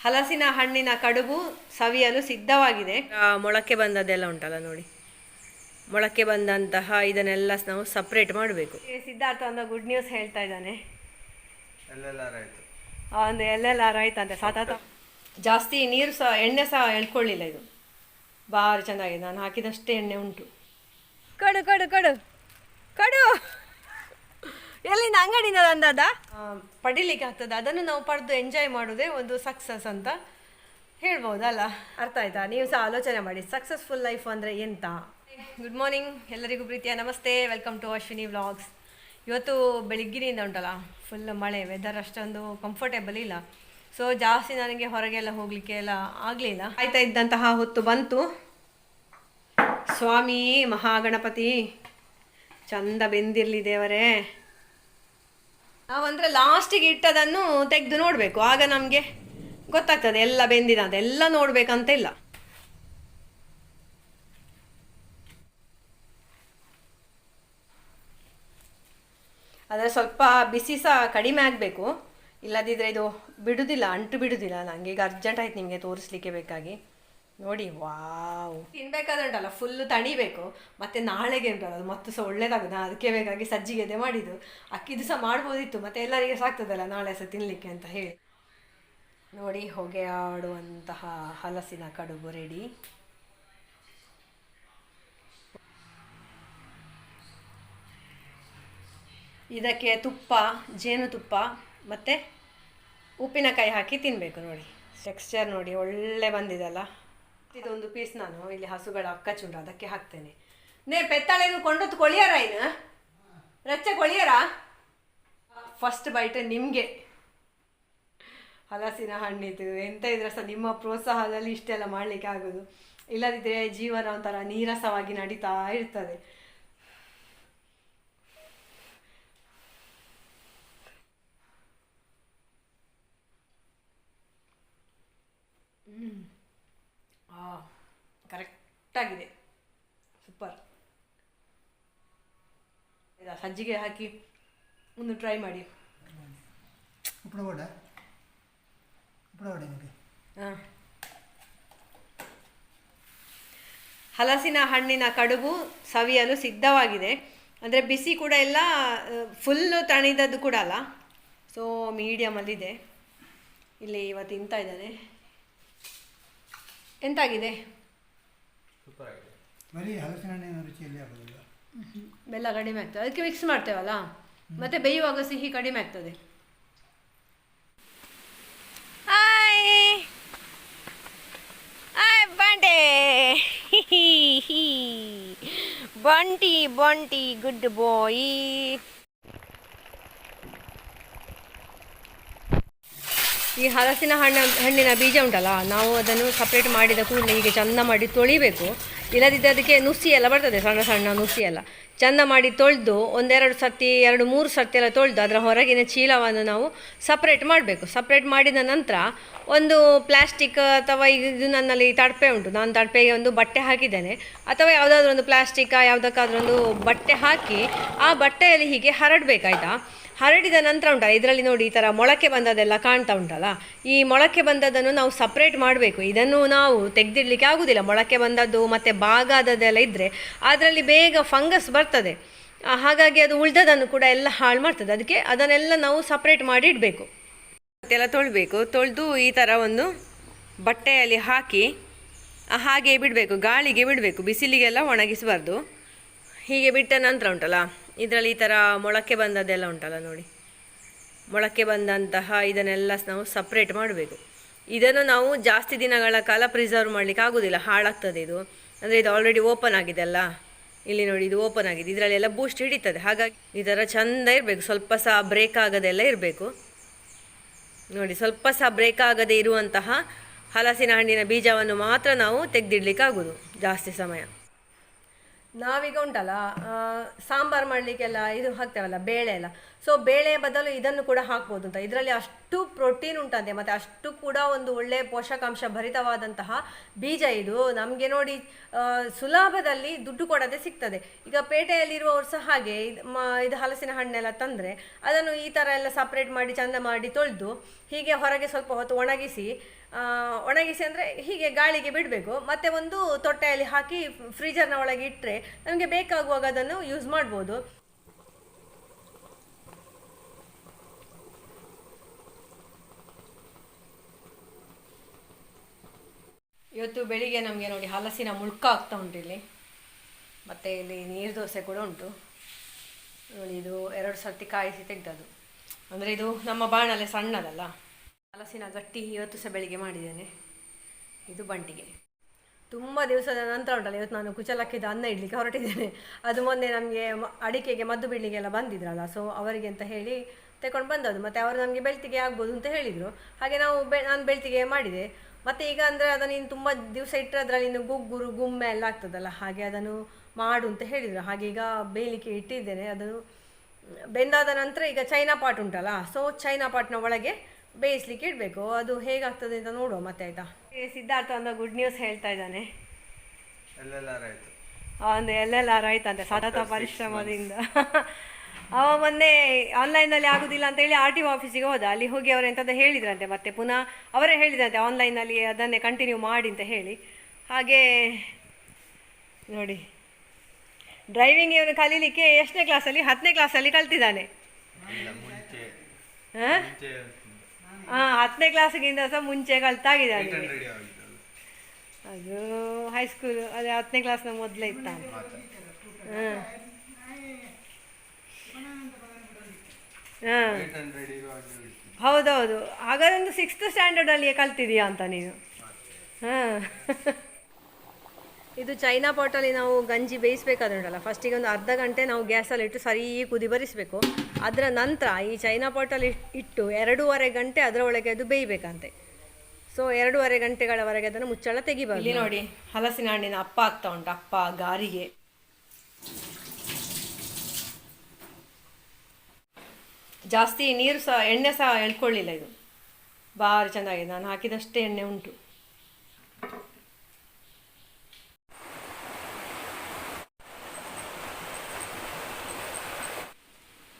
ಹಲಸಿನ ಹಣ್ಣಿನ ಕಡುಬು ಸವಿಯಲು ಸಿದ್ಧವಾಗಿದೆ. ಮೊಳಕೆ ಬಂದದ್ದೆಲ್ಲ ಉಂಟಲ್ಲ ನೋಡಿ, ಮೊಳಕೆ ಬಂದಂತಹ ಇದನ್ನೆಲ್ಲ ನಾವು ಸಪ್ರೇಟ್ ಮಾಡಬೇಕು. ಸಿದ್ಧಾರ್ಥ ಒಂದು ಗುಡ್ ನ್ಯೂಸ್ ಹೇಳ್ತಾ ಇದ್ದಾನೆ. ಒಂದು LLR ಆಯ್ತಂತೆ ಸತತ. ಜಾಸ್ತಿ ನೀರು ಸಹ ಎಣ್ಣೆ ಸಹ ಎಳ್ಕೊಳ್ಳಿಲ್ಲ. ಇದು ಭಾರಿ ಚೆನ್ನಾಗಿದೆ. ನಾನು ಹಾಕಿದಷ್ಟೇ ಎಣ್ಣೆ ಉಂಟು. ಕಡು ಕಡು ಕಡು ಕಡು ಎಲ್ಲಿಂದ ಅಂಗಡಿಯಿಂದ ತಂದದ ಪಡಿಲಿಕ್ಕೆ ಆಗ್ತದೆ. ಅದನ್ನು ನಾವು ಪಡೆದು ಎಂಜಾಯ್ ಮಾಡೋದೇ ಒಂದು ಸಕ್ಸಸ್ ಅಂತ ಹೇಳ್ಬೋದಲ್ಲ. ಅರ್ಥ ಆಯ್ತಾ? ನೀವು ಸಹ ಆಲೋಚನೆ ಮಾಡಿ, ಸಕ್ಸಸ್ಫುಲ್ ಲೈಫ್ ಅಂದರೆ ಎಂತ. ಗುಡ್ ಮಾರ್ನಿಂಗ್ ಎಲ್ಲರಿಗೂ, ಪ್ರೀತಿಯ ನಮಸ್ತೆ. Welcome to Ashwini vlogs. ಇವತ್ತು ಬೆಳಿಗ್ಗಿನಿಂದ ಉಂಟಲ್ಲ ಫುಲ್ ಮಳೆ, ವೆದರ್ ಅಷ್ಟೊಂದು ಕಂಫರ್ಟೇಬಲ್ ಇಲ್ಲ. ಸೊ ಜಾಸ್ತಿ ನನಗೆ ಹೊರಗೆಲ್ಲ ಹೋಗಲಿಕ್ಕೆ ಎಲ್ಲ ಆಗಲಿಲ್ಲ. ಆಯ್ತಾ ಇದ್ದಂತಹ ಹೊತ್ತು ಬಂತು. ಸ್ವಾಮಿ ಮಹಾಗಣಪತಿ ಚಂದ ಬೆಂದಿರಲಿ ದೇವರೇ. ನಾವಂದರೆ ಲಾಸ್ಟಿಗೆ ಇಟ್ಟದನ್ನು ತೆಗೆದು ನೋಡಬೇಕು, ಆಗ ನಮಗೆ ಗೊತ್ತಾಗ್ತದೆ ಎಲ್ಲ ಬೆಂದಿದೆ ಅಂತ. ಎಲ್ಲ ನೋಡಬೇಕಂತ ಇಲ್ಲ. ಆದರೆ ಸ್ವಲ್ಪ ಬಿಸಿ ಸಹ ಕಡಿಮೆ ಆಗಬೇಕು, ಇಲ್ಲದಿದ್ದರೆ ಇದು ಬಿಡುವುದಿಲ್ಲ, ಅಂಟು ಬಿಡುವುದಿಲ್ಲ. ನನಗೆ ಈಗ ಅರ್ಜೆಂಟ್ ಆಯ್ತು ನಿಮಗೆ ತೋರಿಸ್ಲಿಕ್ಕೆ ಬೇಕಾಗಿ. ನೋಡಿ, ವಾವ್, ತಿನ್ಬೇಕಾದ್ರೆ ಉಂಟಲ್ಲ ಫುಲ್ಲು ತಣಿಬೇಕು. ಮತ್ತು ನಾಳೆಗೆ ಉಂಟಲ್ಲ ಅದು ಮತ್ತು ಸಹ ಒಳ್ಳೇದಾಗುತ್ತೆ. ನಾನು ಅದಕ್ಕೆ ಬೇಕಾಗಿ ಸಜ್ಜಿಗೆದೆ ಮಾಡಿದ್ದು. ಅಕ್ಕಿದು ಸಹ ಮಾಡ್ಬೋದಿತ್ತು, ಮತ್ತು ಎಲ್ಲರಿಗೆ ಸಾಕ್ತದಲ್ಲ ನಾಳೆ ಸಹ ತಿನ್ನಲಿಕ್ಕೆ ಅಂತ ಹೇಳಿ. ನೋಡಿ, ಹೊಗೆ ಆಡುವಂತಹ ಹಲಸಿನ ಕಡುಬು ರೆಡಿ. ಇದಕ್ಕೆ ತುಪ್ಪ, ಜೇನುತುಪ್ಪ ಮತ್ತು ಉಪ್ಪಿನಕಾಯಿ ಹಾಕಿ ತಿನ್ನಬೇಕು. ನೋಡಿ ಟೆಕ್ಸ್ಚರ್ ನೋಡಿ, ಒಳ್ಳೆ ಬಂದಿದೆಲ್ಲ. ಇದೊಂದು ಪೀಸ್ ನಾನು ಇಲ್ಲಿ ಹಸುಗಳ ಅಕ್ಕಚುಂಡು ಅದಕ್ಕೆ ಹಾಕ್ತೇನೆ. ಪೆತ್ತಾಳೇನು ಕೊಂಡೊತ್ತು ಕೊಳಿಯಾರ, ಇನ್ನು ರಚ್ಚೆ ಕೊಳಿಯಾರ. ಫಸ್ಟ್ ಬೈಟ್ ನಿಮಗೆ ಹಲಸಿನ ಹಣ್ಣಿದ್ದು. ಎಂತ ಇದ್ರೆ ಸಹ ನಿಮ್ಮ ಪ್ರೋತ್ಸಾಹದಲ್ಲಿ ಇಷ್ಟೆಲ್ಲ ಮಾಡಲಿಕ್ಕೆ ಆಗೋದು. ಇಲ್ಲದಿದ್ದರೆ ಜೀವನ ಒಂಥರ ನೀರಸವಾಗಿ ನಡೀತಾ ಇರ್ತದೆ. ಕರೆಕ್ಟಾಗಿದೆ, ಸೂಪರ್. ಸಜ್ಜಿಗೆ ಹಾಕಿ ಒಂದು ಟ್ರೈ ಮಾಡಿ. ಹಾಂ, ಹಲಸಿನ ಹಣ್ಣಿನ ಕಡುಬು ಸವಿಯಲು ಸಿದ್ಧವಾಗಿದೆ. ಅಂದರೆ ಬಿಸಿ ಕೂಡ ಇಲ್ಲ, ಫುಲ್ಲು ತಣಿದದ್ದು ಕೂಡ ಅಲ್ಲ, ಸೊ ಮೀಡಿಯಮಲ್ಲಿದೆ. ಇಲ್ಲಿ ಇವತ್ತು ತಿಂತಾ ಇದ್ದಾನೆ. ಎಂತಾಗಿದೆ? ಬೆಲ್ಲ ಕಡಿಮೆ ಆಗ್ತದೆ, ಅದಕ್ಕೆ ಮಿಕ್ಸ್ ಮಾಡ್ತೇವಲ್ಲ, ಮತ್ತೆ ಬೇಯುವಾಗ ಸಿಹಿ ಕಡಿಮೆ ಆಗ್ತದೆ. ಹಾಯ್ ಹಾಯ್ ಬಂಟೆ, ಬಂಟಿ ಬಂಟಿ ಗುಡ್ ಬಾಯ್. ಈ ಹಲಸಿನ ಹಣ್ಣಿನ ಬೀಜ ಉಂಟಲ್ಲ, ನಾವು ಅದನ್ನು ಸಪ್ರೇಟ್ ಮಾಡಿದ ಕೂಡಲೇ ಹೀಗೆ ಚಂದ ಮಾಡಿ ತೊಳಿಬೇಕು. ಇಲ್ಲದಿದ್ದರೆ ಅದಕ್ಕೆ ನುಸಿ ಎಲ್ಲ ಬರ್ತದೆ, ಸಣ್ಣ ಸಣ್ಣ ನುಸಿ ಎಲ್ಲ. ಚಂದ ಮಾಡಿ ತೊಳೆದು ಒಂದೆರಡು ಸರ್ತಿ 2-3 ಸರ್ತಿ ಎಲ್ಲ ತೊಳೆದು ಅದರ ಹೊರಗಿನ ಚೀಲವನ್ನು ನಾವು ಸಪ್ರೇಟ್ ಮಾಡಬೇಕು. ಸಪ್ರೇಟ್ ಮಾಡಿದ ನಂತರ ಒಂದು ಪ್ಲಾಸ್ಟಿಕ್ ಅಥವಾ ಇದು ನನ್ನಲ್ಲಿ ತಡಪೆ ಉಂಟು, ನಾನು ತಡಪೆಗೆ ಒಂದು ಬಟ್ಟೆ ಹಾಕಿದ್ದೇನೆ. ಅಥವಾ ಯಾವುದಾದ್ರೂ ಒಂದು ಪ್ಲಾಸ್ಟಿಕ್ ಯಾವುದಕ್ಕಾದ್ರೂ ಒಂದು ಬಟ್ಟೆ ಹಾಕಿ ಆ ಬಟ್ಟೆಯಲ್ಲಿ ಹೀಗೆ ಹರಡಬೇಕಾಯ್ತಾ. ಹರಡಿದ ನಂತರ ಉಂಟಲ್ಲ, ಇದರಲ್ಲಿ ನೋಡಿ ಈ ಥರ ಮೊಳಕೆ ಬಂದದೆಲ್ಲ ಕಾಣ್ತಾ ಉಂಟಲ್ಲ, ಈ ಮೊಳಕೆ ಬಂದದ್ದನ್ನು ನಾವು ಸಪ್ರೇಟ್ ಮಾಡಬೇಕು. ಇದನ್ನು ನಾವು ತೆಗೆದಿಡಲಿಕ್ಕೆ ಆಗೋದಿಲ್ಲ. ಮೊಳಕೆ ಬಂದದ್ದು ಮತ್ತು ಬಾಗಾದದ್ದೆಲ್ಲ ಇದ್ದರೆ ಅದರಲ್ಲಿ ಬೇಗ ಫಂಗಸ್ ಬರ್ತದೆ. ಹಾಗಾಗಿ ಅದು ಉಳ್ದದನ್ನು ಕೂಡ ಎಲ್ಲ ಹಾಳು ಮಾಡ್ತದೆ. ಅದಕ್ಕೆ ಅದನ್ನೆಲ್ಲ ನಾವು ಸಪ್ರೇಟ್ ಮಾಡಿ ಇಡಬೇಕು. ಮತ್ತೆಲ್ಲ ತೊಳಬೇಕು. ತೊಳೆದು ಈ ಥರ ಒಂದು ಬಟ್ಟೆಯಲ್ಲಿ ಹಾಕಿ ಹಾಗೆ ಬಿಡಬೇಕು, ಗಾಳಿಗೆ ಬಿಡಬೇಕು, ಬಿಸಿಲಿಗೆಲ್ಲ ಒಣಗಿಸಬಾರ್ದು. ಹೀಗೆ ಬಿಟ್ಟ ನಂತರ ಉಂಟಲ್ಲ, ಇದರಲ್ಲಿ ಈ ಥರ ಮೊಳಕೆ ಬಂದದ್ದೆಲ್ಲ ಉಂಟಲ್ಲ ನೋಡಿ, ಮೊಳಕೆ ಬಂದಂತಹ ಇದನ್ನೆಲ್ಲ ನಾವು ಸಪ್ರೇಟ್ ಮಾಡಬೇಕು. ಇದನ್ನು ನಾವು ಜಾಸ್ತಿ ದಿನಗಳ ಕಾಲ ಪ್ರಿಸರ್ವ್ ಮಾಡಲಿಕ್ಕೆ ಆಗೋದಿಲ್ಲ, ಹಾಳಾಗ್ತದೆ ಇದು. ಅಂದರೆ ಇದು ಆಲ್ರೆಡಿ ಓಪನ್ ಆಗಿದೆ ಅಲ್ಲ, ಇಲ್ಲಿ ನೋಡಿ ಇದು ಓಪನ್ ಆಗಿದೆ, ಇದರಲ್ಲೆಲ್ಲ ಬೂಸ್ಟ್ ಹಿಡಿತದೆ. ಹಾಗಾಗಿ ಈ ಥರ ಚೆಂದ ಇರಬೇಕು, ಸ್ವಲ್ಪ ಸಹ ಬ್ರೇಕ್ ಆಗದೆಲ್ಲ ಇರಬೇಕು. ನೋಡಿ, ಸ್ವಲ್ಪ ಸಹ ಬ್ರೇಕ್ ಆಗದೆ ಇರುವಂತಹ ಹಲಸಿನ ಹಣ್ಣಿನ ಬೀಜವನ್ನು ಮಾತ್ರ ನಾವು ತೆಗೆದಿಡ್ಲಿಕ್ಕೆ ಆಗೋದು ಜಾಸ್ತಿ ಸಮಯ. ನಾವೀಗ ಉಂಟಲ್ಲ ಸಾಂಬಾರು ಮಾಡಲಿಕ್ಕೆಲ್ಲ ಇದು ಹಾಕ್ತೇವಲ್ಲ ಬೇಳೆ ಎಲ್ಲ, ಸೊ ಬೇಳೆ ಬದಲು ಇದನ್ನು ಕೂಡ ಹಾಕ್ಬೋದು ಅಂತ. ಇದರಲ್ಲಿ ಅಷ್ಟು ಪ್ರೋಟೀನ್ ಉಂಟಂತೆ, ಮತ್ತು ಅಷ್ಟು ಕೂಡ ಒಂದು ಒಳ್ಳೆಯ ಪೋಷಕಾಂಶ ಭರಿತವಾದಂತಹ ಬೀಜ ಇದು. ನಮಗೆ ನೋಡಿ ಸುಲಭದಲ್ಲಿ ದುಡ್ಡು ಕೊಡದೆ ಸಿಗ್ತದೆ. ಈಗ ಪೇಟೆಯಲ್ಲಿರುವವರು ಸಹ ಹಾಗೆ ಇದು ಹಲಸಿನ ಹಣ್ಣೆಲ್ಲ ತಂದರೆ ಅದನ್ನು ಈ ಥರ ಎಲ್ಲ ಸಪ್ರೇಟ್ ಮಾಡಿ ಚಂದ ಮಾಡಿ ತೊಳೆದು ಹೀಗೆ ಹೊರಗೆ ಸ್ವಲ್ಪ ಹೊತ್ತು ಒಣಗಿಸಿ ಅಂದರೆ ಹೀಗೆ ಗಾಳಿಗೆ ಬಿಡಬೇಕು. ಮತ್ತು ಒಂದು ತೊಟ್ಟೆಯಲ್ಲಿ ಹಾಕಿ ಫ್ರೀಜರ್ನ ಒಳಗೆ ಇಟ್ಟರೆ ನಮಗೆ ಬೇಕಾಗುವಾಗ ಅದನ್ನು ಯೂಸ್ ಮಾಡ್ಬೋದು. ಇವತ್ತು ಬೆಳಿಗ್ಗೆ ನಮಗೆ ನೋಡಿ ಹಲಸಿನ ಮುಳ್ಕ ಆಗ್ತಾ ಉಂಟು ಇಲ್ಲಿ, ಮತ್ತು ಇಲ್ಲಿ ನೀರು ದೋಸೆ ಕೂಡ ಉಂಟು ನೋಡಿ. ಇದು 2 ಸರ್ತಿ ಕಾಯಿಸಿ ತೆಗೆದದು, ಅಂದರೆ ಇದು ನಮ್ಮ ಬಾಣಲೆ ಸಣ್ಣದಲ್ಲ. ಹಲಸಿನ ಗಟ್ಟಿ ಇವತ್ತು ಸಹ ಬೆಳಿಗ್ಗೆ ಮಾಡಿದ್ದೇನೆ. ಇದು ಬಂಟಿಗೆ ತುಂಬ ದಿವಸದ ನಂತರ ಉಂಟಲ್ಲ, ಇವತ್ತು ನಾನು ಕುಚಲಕ್ಕಿದ ಅನ್ನ ಇಡಲಿಕ್ಕೆ ಹೊರಟಿದ್ದೇನೆ. ಅದು ಮೊನ್ನೆ ನಮಗೆ ಅಡಿಕೆಗೆ ಮದ್ದು ಬಿಡಲಿಕ್ಕೆಲ್ಲ ಬಂದಿದ್ರಲ್ಲ, ಸೊ ಅವರಿಗೆ ಅಂತ ಹೇಳಿ ತಗೊಂಡು ಬಂದದ್ದು. ಮತ್ತು ಅವರು ನಮಗೆ ಬೆಳ್ತಿಗೆ ಆಗ್ಬೋದು ಅಂತ ಹೇಳಿದರು, ಹಾಗೆ ನಾನು ಬೆಳ್ತಿಗೆ ಮಾಡಿದೆ. ಮತ್ತು ಈಗ ಅಂದರೆ ಅದನ್ನು ಇನ್ನು ತುಂಬ ದಿವಸ ಇಟ್ಟರೆ ಅದರಲ್ಲಿ ಇನ್ನು ಗುಗ್ಗುರು ಗುಮ್ಮೆ ಎಲ್ಲ ಆಗ್ತದಲ್ಲ, ಹಾಗೆ ಅದನ್ನು ಮಾಡು ಅಂತ ಹೇಳಿದರು. ಹಾಗೆ ಈಗ ಬೇಯಲಿಕ್ಕೆ ಇಟ್ಟಿದ್ದೇನೆ. ಅದನ್ನು ಬೆಂದಾದ ನಂತರ ಈಗ ಚೈನಾ ಪಾಟ್ ಉಂಟಲ್ಲ, ಸೊ ಚೈನಾ ಪಾಟ್ನ ಒಳಗೆ ಬೇಯಿಸ್ಲಿಕ್ಕೆ ಇಡಬೇಕು. ಅದು ಹೇಗಾಗ್ತದೆ ಅಂತ ನೋಡುವ ಮತ್ತೆ, ಆಯಿತಾ. ಸಿದ್ಧಾರ್ಥ ಒಂದು ಗುಡ್ ನ್ಯೂಸ್ ಹೇಳ್ತಾ ಇದ್ದಾನೆ. ಒಂದು LLR ಆಯ್ತಂತೆ ಸತತ ಪರಿಶ್ರಮದಿಂದ. ಅವ ಮೊನ್ನೆ ಆನ್ಲೈನಲ್ಲಿ ಆಗೋದಿಲ್ಲ ಅಂತೇಳಿ RTO ಆಫೀಸಿಗೆ ಹೋದ. ಅಲ್ಲಿ ಹೋಗಿ ಅವರು ಎಂಥದ್ದು ಹೇಳಿದ್ರಂತೆ, ಮತ್ತೆ ಪುನಃ ಅವರೇ ಹೇಳಿದ್ರಂತೆ ಆನ್ಲೈನಲ್ಲಿ ಅದನ್ನೇ ಕಂಟಿನ್ಯೂ ಮಾಡಿ ಅಂತ ಹೇಳಿ. ಹಾಗೆ ನೋಡಿ, ಡ್ರೈವಿಂಗ್ ಇವನು ಕಲೀಲಿಕ್ಕೆ ಎಷ್ಟನೇ ಕ್ಲಾಸಲ್ಲಿ, 10ನೇ ಕ್ಲಾಸಲ್ಲಿ ಕಲ್ತಿದ್ದಾನೆ. ಹಾಂ 10ನೇ ಕ್ಲಾಸಿಗಿಂತ ಸಹ ಮುಂಚೆ ಕಲ್ತಾಗಿದ್ದಾನೆ. ಅದು ಹೈಸ್ಕೂಲು, ಅದೇ 10ನೇ ಕ್ಲಾಸ್ನ ಮೊದಲೇ ಇತ್ತ. ಹಾಂ ಹಾಂ ಹೌದೌದು. ಹಾಗಾದ್ರೆ ಒಂದು 6th ಸ್ಟ್ಯಾಂಡರ್ಡಲ್ಲಿಯೇ ಕಲ್ತಿದೀಯಾ ಅಂತ ನೀನು. ಹಾಂ ಇದು ಚೈನಾ ಪಾಟಲ್ಲಿ ನಾವು ಗಂಜಿ ಬೇಯಿಸ್ಬೇಕಾದ್ರೆ ಉಂಟಲ್ಲ, ಫಸ್ಟಿಗೆ ಒಂದು ಅರ್ಧ ಗಂಟೆ ನಾವು ಗ್ಯಾಸಲ್ಲಿ ಇಟ್ಟು ಸರಿ ಕುದಿ ಬರಿಸಬೇಕು. ಅದರ ನಂತರ ಈ ಚೈನಾ ಪಾಟಲ್ಲಿ ಇಟ್ಟು 2.5 ಗಂಟೆ ಅದರ ಒಳಗೆ ಅದು ಬೇಯಬೇಕಂತೆ. ಸೊ 2.5 ಗಂಟೆಗಳವರೆಗೆ ಅದನ್ನು ಮುಚ್ಚಳ ತೆಗಿಬಾರ್ದು. ಇಲ್ಲಿ ನೋಡಿ ಹಲಸಿನ ಹಣ್ಣಿನ ಅಪ್ಪ ಆಗ್ತಾ ಉಂಟು, ಅಪ್ಪ ಗಾರಿಗೆ. ಜಾಸ್ತಿ ನೀರು ಸಹ ಎಣ್ಣೆ ಸಹ ಎಳ್ಕೊಳ್ಳಿಲ್ಲ, ಇದು ಭಾರಿ ಚೆನ್ನಾಗಿದೆ. ನಾನು ಹಾಕಿದಷ್ಟೇ ಎಣ್ಣೆ ಉಂಟು.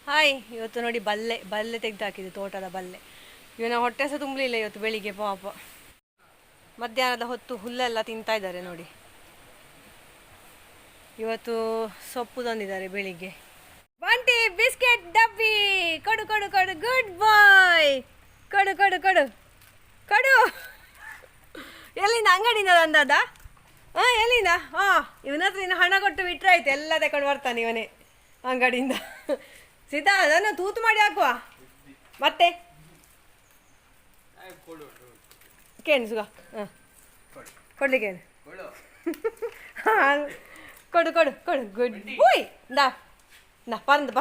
ಹಾಯ್, ಇವತ್ತು ನೋಡಿ ಬಲ್ಲೆ ತೆಗೆದು ಹಾಕಿದ್ದು, ತೋಟದ ಬಲ್ಲೆ. ಇವನ ಹೊಟ್ಟೆ ಸಹ ತುಂಬಲಿಲ್ಲ ಇವತ್ತು ಬೆಳಿಗ್ಗೆ ಪಾಪ. ಮಧ್ಯಾಹ್ನದ ಹೊತ್ತು ಹುಲ್ಲೆಲ್ಲ ತಿಂತಾ ಇದ್ದಾರೆ ನೋಡಿ. ಇವತ್ತು ಸೊಪ್ಪು ತಂದಿದ್ದಾರೆ ಬೆಳಿಗ್ಗೆ. ಬಂಟಿ ಬಿಸ್ಕೆಟ್ ಡಬ್ಬಿ ಕೊಡು ಕೊಡು ಕೊಡು, ಗುಡ್ ಬಾಯ್. ಕೊಡು ಕೊಡು ಕೊಡು ಕೊಡು. ಎಲ್ಲಿಂದ, ಅಂಗಡಿಯಿಂದ ತಂದದ? ಹಾಂ ಎಲ್ಲಿಂದ? ಹಾಂ ಇವನ ಹತ್ರ ಇನ್ನು ಹಣ ಕೊಟ್ಟು ಬಿಟ್ಟರೆ ಆಯ್ತು, ಎಲ್ಲ ತಗೊಂಡು ಬರ್ತಾನೆ ಇವನೇ ಅಂಗಡಿಯಿಂದ. ಸೀತಾ ಅದನ್ನು ತೂತು ಮಾಡಿ ಹಾಕುವ ಮತ್ತೆ. ಕೇಳು ಸುಗ, ಹಾಂ ಕೊಡ್ಲಿಕ್ಕೆ ಹಾಂ ಕೊಡು ಕೊಡು ಕೊಡು, ಗುಡ್ ಬಾಯ್. ನಾ ಪರಂದು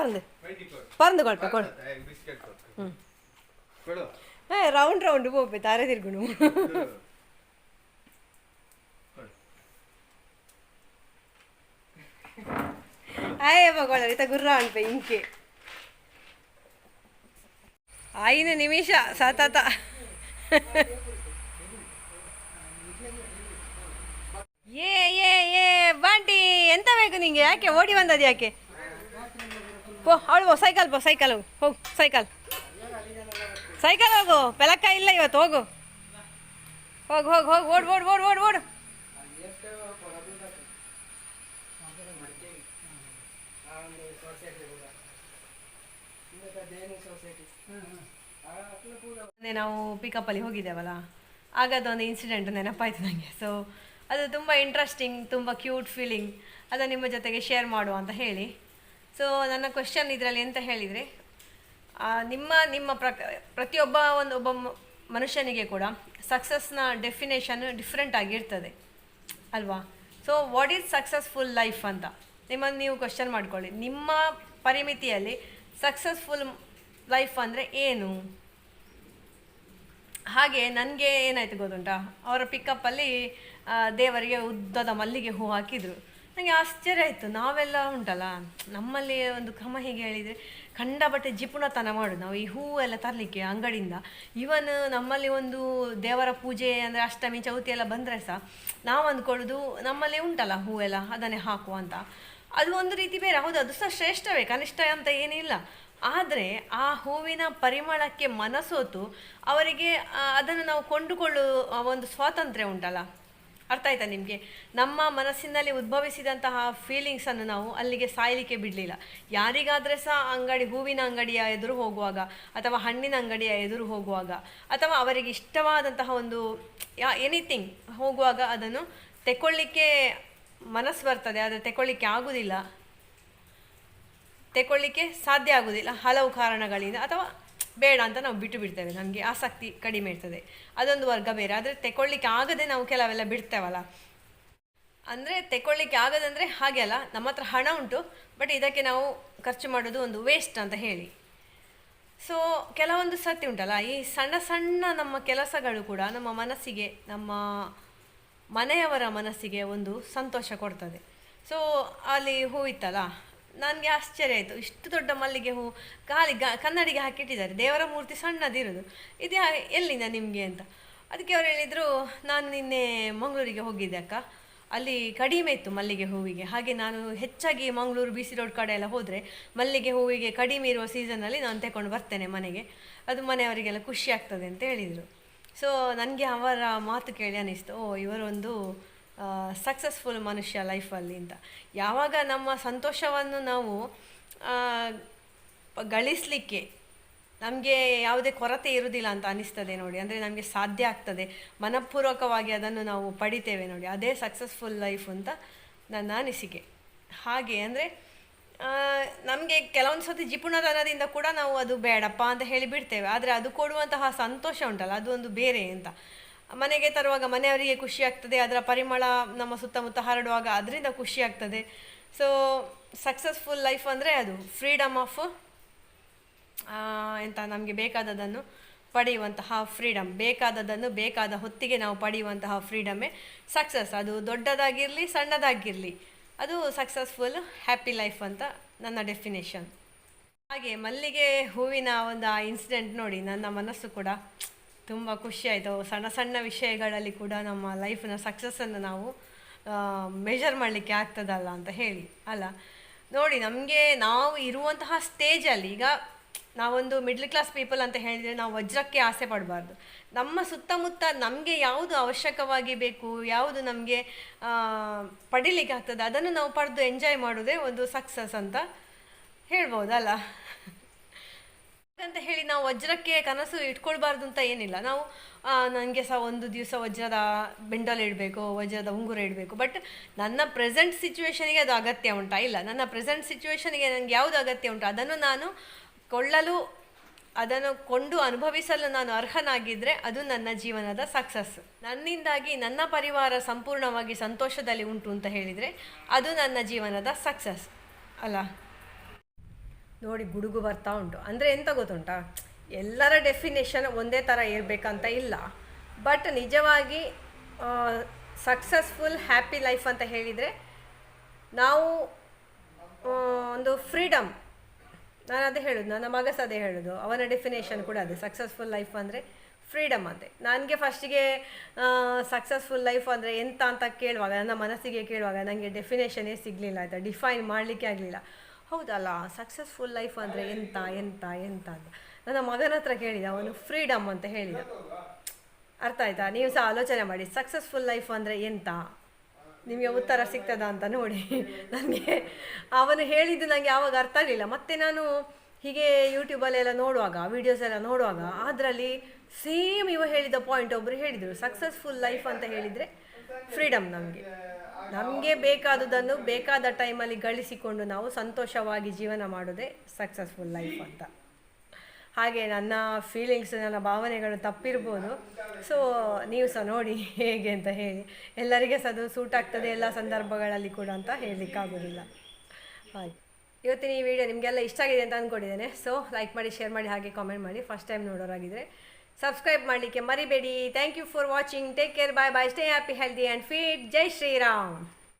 ಕೊಡ್ಪ ಕೊಡು. ರೌಂಡ್ ಹೋಗ್ಬೇಕು ತಾರೆ ತಿರ್ಗುಣು. ಆಯಪ್ಪ ಇತ ಗುರ್ರ ಅನ್ಪೆ ಇಂಕೆ 5 ನಿಮಿಷ ಸತತ. ಏ ಬಾಂಟಿ ಎಂತ ಬೇಕು ನಿಂಗೆ? ಯಾಕೆ ಓಡಿ ಬಂದದ್ದು ಯಾಕೆ? ಅವಳು ಸೈಕಲ್ ಹೋಗು, ಸೈಕಲ್ ಹೋಗು, ಪೆಲಕ್ಕ ಇಲ್ಲ ಇವತ್ತು, ಹೋಗು ಓಡು. ನಾವು ಪಿಕಪ್ಪಲ್ಲಿ ಹೋಗಿದ್ದೇವಲ್ಲ, ಆಗದೊಂದು ಇನ್ಸಿಡೆಂಟ್ ನೆನಪಾಯ್ತು ನನಗೆ. ಸೊ ಅದು ತುಂಬ ಇಂಟ್ರೆಸ್ಟಿಂಗ್, ತುಂಬ ಕ್ಯೂಟ್ ಫೀಲಿಂಗ್. ಅದನ್ನು ನಿಮ್ಮ ಜೊತೆಗೆ ಶೇರ್ ಮಾಡುವ ಅಂತ ಹೇಳಿ. ಸೊ ನನ್ನ ಕ್ವೆಶ್ಚನ್ ಇದರಲ್ಲಿ ಎಂತ ಹೇಳಿದರೆ, ನಿಮ್ಮ ಪ್ರತಿಯೊಬ್ಬ ಒಬ್ಬ ಮನುಷ್ಯನಿಗೆ ಕೂಡ ಸಕ್ಸಸ್ನ ಡೆಫಿನೇಷನ್ ಡಿಫ್ರೆಂಟ್ ಆಗಿರ್ತದೆ ಅಲ್ವಾ? So what is successful life ಅಂತ ನಿಮ್ಮನ್ನು ನೀವು ಕ್ವೆಶ್ಚನ್ ಮಾಡ್ಕೊಳ್ಳಿ. ನಿಮ್ಮ ಪರಿಮಿತಿಯಲ್ಲಿ ಸಕ್ಸಸ್ಫುಲ್ ಲೈಫ್ ಅಂದರೆ ಏನು? ಹಾಗೆ ನನಗೆ ಏನಾಯಿತು ಗೊತ್ತುಂಟಾ, ಅವರ ಪಿಕಪ್ಪಲ್ಲಿ ದೇವರಿಗೆ ಉದ್ದದ ಮಲ್ಲಿಗೆ ಹೂ ಹಾಕಿದರು. ನನಗೆ ಆಶ್ಚರ್ಯ ಆಯಿತು. ನಾವೆಲ್ಲ ಉಂಟಲ್ಲ, ನಮ್ಮಲ್ಲಿ ಒಂದು ಕ್ರಮ ಹೀಗೆ ಹೇಳಿದರೆ ಕಂಡಬಟ್ಟೆ ಜಿಪುಣತನ ಮಾಡೋದು ನಾವು ಈ ಹೂವೆಲ್ಲ ತರಲಿಕ್ಕೆ ಅಂಗಡಿಯಿಂದ. ಇವನ್ ನಮ್ಮಲ್ಲಿ ಒಂದು ದೇವರ ಪೂಜೆ ಅಂದರೆ ಅಷ್ಟಮಿ ಚೌತಿ ಎಲ್ಲ ಬಂದರೆ ಸಹ ನಾವು ಅಂದ್ಕೊಳ್ಳೋದು ನಮ್ಮಲ್ಲಿ ಉಂಟಲ್ಲ ಹೂವೆಲ್ಲ ಅದನ್ನೇ ಹಾಕುವ ಅಂತ. ಅದು ಒಂದು ರೀತಿ ಬೇರೆ, ಹೌದು ಅದು ಸಹ ಶ್ರೇಷ್ಠವೇ, ಕನಿಷ್ಠ ಅಂತ ಏನಿಲ್ಲ. ಆದರೆ ಆ ಹೂವಿನ ಪರಿಮಳಕ್ಕೆ ಮನಸೋತು ಅವರಿಗೆ ಅದನ್ನು ನಾವು ಕೊಂಡುಕೊಳ್ಳುವ ಒಂದು ಸ್ವಾತಂತ್ರ್ಯ ಉಂಟಲ್ಲ, ಅರ್ಥ ಆಯ್ತಾ ನಿಮಗೆ? ನಮ್ಮ ಮನಸ್ಸಿನಲ್ಲಿ ಉದ್ಭವಿಸಿದಂತಹ ಫೀಲಿಂಗ್ಸನ್ನು ನಾವು ಅಲ್ಲಿಗೆ ಸಾಯಲಿಕ್ಕೆ ಬಿಡಲಿಲ್ಲ. ಯಾರಿಗಾದರೆ ಸಹ ಹೂವಿನ ಅಂಗಡಿಯ ಎದುರು ಹೋಗುವಾಗ ಅಥವಾ ಹಣ್ಣಿನ ಅಂಗಡಿಯ ಎದುರು ಹೋಗುವಾಗ ಅಥವಾ ಅವರಿಗೆ ಇಷ್ಟವಾದಂತಹ ಒಂದು ಎನಿಥಿಂಗ್ ಹೋಗುವಾಗ ಅದನ್ನು ತೆಕ್ಕೊಳ್ಳಿಕ್ಕೆ ಮನಸ್ಸು ಬರ್ತದೆ, ಆದರೆ ತೆಕ್ಕೊಳ್ಳಿಕ್ಕೆ ಸಾಧ್ಯ ಆಗೋದಿಲ್ಲ ಹಲವು ಕಾರಣಗಳಿಂದ, ಅಥವಾ ಬೇಡ ಅಂತ ನಾವು ಬಿಟ್ಟು ಬಿಡ್ತೇವೆ, ನಮಗೆ ಆಸಕ್ತಿ ಕಡಿಮೆ ಇರ್ತದೆ, ಅದೊಂದು ವರ್ಗ ಬೇರೆ. ಆದರೆ ತೆಕ್ಕೊಳ್ಳಿಕ್ಕೆ ಆಗದೆ ನಾವು ಕೆಲವೆಲ್ಲ ಬಿಡ್ತೇವಲ್ಲ, ಅಂದರೆ ತೆಕ್ಕೊಳ್ಳಿಕ್ಕೆ ಆಗದಂದರೆ ಹಾಗೆ ಅಲ್ಲ, ನಮ್ಮ ಹತ್ರ ಹಣ ಉಂಟು ಬಟ್ ಇದಕ್ಕೆ ನಾವು ಖರ್ಚು ಮಾಡೋದು ಒಂದು ವೇಸ್ಟ್ ಅಂತ ಹೇಳಿ. ಸೊ ಕೆಲವೊಂದು ಸತಿ ಉಂಟಲ್ಲ, ಈ ಸಣ್ಣ ಸಣ್ಣ ನಮ್ಮ ಕೆಲಸಗಳು ಕೂಡ ನಮ್ಮ ಮನಸ್ಸಿಗೆ, ನಮ್ಮ ಮನೆಯವರ ಮನಸ್ಸಿಗೆ ಒಂದು ಸಂತೋಷ ಕೊಡ್ತದೆ. ಸೊ ಅಲ್ಲಿ ಹೂ ಇತ್ತಲ್ಲ, ನನಗೆ ಆಶ್ಚರ್ಯ ಆಯಿತು, ಇಷ್ಟು ದೊಡ್ಡ ಮಲ್ಲಿಗೆ ಹೂ ಕನ್ನಡಿಗೆ ಹಾಕಿಟ್ಟಿದ್ದಾರೆ, ದೇವರ ಮೂರ್ತಿ ಸಣ್ಣದಿರೋದು, ಇದು ಎಲ್ಲಿಂದ ನಿಮಗೆ ಅಂತ. ಅದಕ್ಕೆ ಅವ್ರು ಹೇಳಿದರು, ನಾನು ನಿನ್ನೆ ಮಂಗಳೂರಿಗೆ ಹೋಗಿದ್ದೆ ಅಕ್ಕ, ಅಲ್ಲಿ ಕಡಿಮೆ ಇತ್ತು ಮಲ್ಲಿಗೆ ಹೂವಿಗೆ, ಹಾಗೆ ನಾನು ಹೆಚ್ಚಾಗಿ ಮಂಗಳೂರು ಬಿ ಸಿ ರೋಡ್ ಕಡೆ ಎಲ್ಲ ಹೋದರೆ ಮಲ್ಲಿಗೆ ಹೂವಿಗೆ ಕಡಿಮೆ ಇರುವ ಸೀಸನಲ್ಲಿ ನಾನು ತಗೊಂಡು ಬರ್ತೇನೆ ಮನೆಗೆ, ಅದು ಮನೆಯವರಿಗೆಲ್ಲ ಖುಷಿ ಆಗ್ತದೆ ಅಂತ ಹೇಳಿದರು. ಸೊ ನನಗೆ ಅವರ ಮಾತು ಕೇಳಿ ಅನ್ನಿಸ್ತು, ಇವರೊಂದು ಸಕ್ಸಸ್ಫುಲ್ ಮನುಷ್ಯ ಲೈಫಲ್ಲಿ ಅಂತ. ಯಾವಾಗ ನಮ್ಮ ಸಂತೋಷವನ್ನು ನಾವು ಗಳಿಸಲಿಕ್ಕೆ ನಮಗೆ ಯಾವುದೇ ಕೊರತೆ ಇರುವುದಿಲ್ಲ ಅಂತ ಅನಿಸ್ತದೆ ನೋಡಿ, ಅಂದರೆ ನಮಗೆ ಸಾಧ್ಯ ಆಗ್ತದೆ, ಮನಪೂರ್ವಕವಾಗಿ ಅದನ್ನು ನಾವು ಪಡಿತೇವೆ ನೋಡಿ, ಅದೇ ಸಕ್ಸಸ್ಫುಲ್ ಲೈಫ್ ಅಂತ ನನ್ನ ಅನಿಸಿಕೆ. ಹಾಗೆ ಅಂದರೆ ನಮಗೆ ಕೆಲವೊಂದು ಸರ್ತಿ ಜಿಪುಣತನದಿಂದ ಕೂಡ ನಾವು ಅದು ಬೇಡಪ್ಪ ಅಂತ ಹೇಳಿ ಬಿಡ್ತೇವೆ, ಆದರೆ ಅದು ಕೊಡುವಂತಹ ಸಂತೋಷ ಉಂಟಲ್ಲ, ಅದು ಒಂದು ಬೇರೆ ಅಂತ. ಮನೆಗೆ ತರುವಾಗ ಮನೆಯವರಿಗೆ ಖುಷಿ ಆಗ್ತದೆ, ಅದರ ಪರಿಮಳ ನಮ್ಮ ಸುತ್ತಮುತ್ತ ಹರಡುವಾಗ ಅದರಿಂದ ಖುಷಿ ಆಗ್ತದೆ. ಸೊ ಸಕ್ಸಸ್ಫುಲ್ ಲೈಫ್ ಅಂದರೆ ಅದು ಫ್ರೀಡಮ್ ಆಫ್ ಎಂತ, ನಮಗೆ ಬೇಕಾದದನ್ನು ಪಡೆಯುವಂತಹ ಫ್ರೀಡಮ್, ಬೇಕಾದದನ್ನು ಬೇಕಾದ ಹೊತ್ತಿಗೆ ನಾವು ಪಡೆಯುವಂತಹ ಫ್ರೀಡಮ್ಮೇ ಸಕ್ಸಸ್. ಅದು ದೊಡ್ಡದಾಗಿರಲಿ ಸಣ್ಣದಾಗಿರಲಿ, ಅದು ಸಕ್ಸಸ್ಫುಲ್ ಹ್ಯಾಪಿ ಲೈಫ್ ಅಂತ ನನ್ನ ಡೆಫಿನೇಷನ್. ಹಾಗೆ ಮಲ್ಲಿಗೆ ಹೂವಿನ ಒಂದು ಆ ಇನ್ಸಿಡೆಂಟ್ ನೋಡಿ ನನ್ನ ಮನಸ್ಸು ಕೂಡ ತುಂಬ ಖುಷಿಯಾಯಿತು. ಸಣ್ಣ ಸಣ್ಣ ವಿಷಯಗಳಲ್ಲಿ ಕೂಡ ನಮ್ಮ ಲೈಫಿನ ಸಕ್ಸಸ್ಸನ್ನು ನಾವು ಮೆಷರ್ ಮಾಡಲಿಕ್ಕೆ ಆಗ್ತದಲ್ಲ ಅಂತ ಹೇಳಿ ಅಲ್ಲ. ನೋಡಿ ನಮಗೆ ನಾವು ಇರುವಂತಹ ಸ್ಟೇಜಲ್ಲಿ, ಈಗ ನಾವೊಂದು ಮಿಡ್ಲ್ ಕ್ಲಾಸ್ ಪೀಪಲ್ ಅಂತ ಹೇಳಿದರೆ ನಾವು ವಜ್ರಕ್ಕೆ ಆಸೆ ಪಡಬಾರ್ದು. ನಮ್ಮ ಸುತ್ತಮುತ್ತ ನಮಗೆ ಯಾವುದು ಅವಶ್ಯಕವಾಗಿ ಬೇಕು, ಯಾವುದು ನಮಗೆ ಪಡಿಲಿಕ್ಕೆ ಆಗ್ತದೆ, ಅದನ್ನು ನಾವು ಪಡೆದು ಎಂಜಾಯ್ ಮಾಡೋದೇ ಒಂದು ಸಕ್ಸಸ್ ಅಂತ ಹೇಳ್ಬೋದಲ್ಲ. ಅಂತ ಹೇಳಿ ನಾವು ವಜ್ರಕ್ಕೆ ಕನಸು ಇಟ್ಕೊಳ್ಬಾರ್ದು ಅಂತ ಏನಿಲ್ಲ. ನಾವು ನನಗೆ ಸಹ ಒಂದು ದಿವಸ ವಜ್ರದ ಬೆಂಡಲ್ ಇಡಬೇಕು, ವಜ್ರದ ಉಂಗುರ ಇಡಬೇಕು, ಬಟ್ ನನ್ನ ಪ್ರೆಸೆಂಟ್ ಸಿಚುವೇಶನಿಗೆ ಅದು ಅಗತ್ಯ ಉಂಟಾ? ಇಲ್ಲ. ನನ್ನ ಪ್ರೆಸೆಂಟ್ ಸಿಚುವೇಶನಿಗೆ ನನಗೆ ಯಾವುದು ಅಗತ್ಯ ಉಂಟು ಅದನ್ನು ನಾನು ಕೊಳ್ಳಲು, ಅದನ್ನು ಕೊಂಡು ಅನುಭವಿಸಲು ನಾನು ಅರ್ಹನಾಗಿದ್ದರೆ ಅದು ನನ್ನ ಜೀವನದ ಸಕ್ಸಸ್. ನನ್ನಿಂದಾಗಿ ನನ್ನ ಪರಿವಾರ ಸಂಪೂರ್ಣವಾಗಿ ಸಂತೋಷದಲ್ಲಿ ಉಂಟು ಅಂತ ಹೇಳಿದರೆ ಅದು ನನ್ನ ಜೀವನದ ಸಕ್ಸಸ್ ಅಲ್ಲ. ನೋಡಿ ಗುಡುಗು ಬರ್ತಾ ಉಂಟು. ಅಂದರೆ ಎಂತ ಗೊತ್ತುಂಟಾ, ಎಲ್ಲರ ಡೆಫಿನೇಷನ್ ಒಂದೇ ಥರ ಇರಬೇಕಂತ ಇಲ್ಲ, ಬಟ್ ನಿಜವಾಗಿ ಸಕ್ಸಸ್ಫುಲ್ ಹ್ಯಾಪಿ ಲೈಫ್ ಅಂತ ಹೇಳಿದರೆ ನಾವು ಒಂದು ಫ್ರೀಡಮ್, ನಾನು ಅದೇ ಹೇಳೋದು, ನನ್ನ ಮಗ ಸಹ ಅದೇ ಹೇಳೋದು, ಅವನ ಡೆಫಿನೇಷನ್ ಕೂಡ ಅದೇ, ಸಕ್ಸಸ್ಫುಲ್ ಲೈಫ್ ಅಂದರೆ ಫ್ರೀಡಮ್ ಅಂತೆ. ನನಗೆ ಫಸ್ಟಿಗೆ ಸಕ್ಸಸ್ಫುಲ್ ಲೈಫ್ ಅಂದರೆ ಎಂತ ಅಂತ ಕೇಳುವಾಗ, ನನ್ನ ಮನಸ್ಸಿಗೆ ಕೇಳುವಾಗ ನನಗೆ ಡೆಫಿನೇಷನ್ನೇ ಸಿಗಲಿಲ್ಲ ಆಯಿತಾ, ಡಿಫೈನ್ ಮಾಡಲಿಕ್ಕೆ ಆಗಲಿಲ್ಲ. ಹೌದಲ್ಲ, ಸಕ್ಸಸ್ಫುಲ್ ಲೈಫ್ ಅಂದರೆ ಎಂತ ಎಂತ ಎಂತ ಅಂತ ನನ್ನ ಮಗನ ಹತ್ರ ಕೇಳಿದ, ಅವನು ಫ್ರೀಡಮ್ ಅಂತ ಹೇಳಿದ. ಅರ್ಥ ಆಯ್ತಾ? ನೀವು ಸಹ ಆಲೋಚನೆ ಮಾಡಿ, ಸಕ್ಸಸ್ಫುಲ್ ಲೈಫ್ ಅಂದರೆ ಎಂತ, ನಿಮಗೆ ಉತ್ತರ ಸಿಗ್ತದ ಅಂತ ನೋಡಿ. ನನಗೆ ಅವನು ಹೇಳಿದ್ದು ನನಗೆ ಆವಾಗ ಅರ್ಥ ಆಗಲಿಲ್ಲ. ಮತ್ತು ನಾನು ಹೀಗೆ ಯೂಟ್ಯೂಬಲ್ಲೆಲ್ಲ ನೋಡುವಾಗ, ವೀಡಿಯೋಸ್ ಎಲ್ಲ ನೋಡುವಾಗ ಅದರಲ್ಲಿ ಸೇಮ್ ಇವ ಹೇಳಿದ ಪಾಯಿಂಟ್ ಒಬ್ಬರು ಹೇಳಿದರು, ಸಕ್ಸಸ್ಫುಲ್ ಲೈಫ್ ಅಂತ ಹೇಳಿದರೆ ಫ್ರೀಡಮ್. ನಮಗೆ ಬೇಕಾದುದನ್ನು ಬೇಕಾದ ಟೈಮಲ್ಲಿ ಗಳಿಸಿಕೊಂಡು ನಾವು ಸಂತೋಷವಾಗಿ ಜೀವನ ಮಾಡೋದೇ ಸಕ್ಸಸ್ಫುಲ್ ಲೈಫ್ ಅಂತ. ಹಾಗೆ ನನ್ನ ಫೀಲಿಂಗ್ಸ್, ನನ್ನ ಭಾವನೆಗಳು ತಪ್ಪಿರ್ಬೋದು. ಸೊ ನೀವು ಸಹ ನೋಡಿ ಹೇಗೆ ಅಂತ ಹೇಳಿ, ಎಲ್ಲರಿಗೆ ಸಹ ಅದು ಸೂಟ್ ಆಗ್ತದೆ ಎಲ್ಲ ಸಂದರ್ಭಗಳಲ್ಲಿ ಕೂಡ ಅಂತ ಹೇಳಲಿಕ್ಕಾಗೋದಿಲ್ಲ. ಹಾಗೆ ಇವತ್ತಿನ ಈ ವಿಡಿಯೋ ನಿಮಗೆಲ್ಲ ಇಷ್ಟ ಆಗಿದೆ ಅಂತ ಅಂದ್ಕೊಂಡಿದ್ದೇನೆ. ಸೊ ಲೈಕ್ ಮಾಡಿ, ಶೇರ್ ಮಾಡಿ, ಹಾಗೆ ಕಾಮೆಂಟ್ ಮಾಡಿ. ಫಸ್ಟ್ ಟೈಮ್ ನೋಡೋರಾಗಿದ್ದರೆ ಸಬ್ಸ್ಕ್ರೈಬ್ ಮಾಡಲಿಕ್ಕೆ ಮರಿಬೇಡಿ. Thank you for watching. Take care. Bye bye. Stay happy, healthy and fit. ಜೈ ಶ್ರೀರಾಮ್.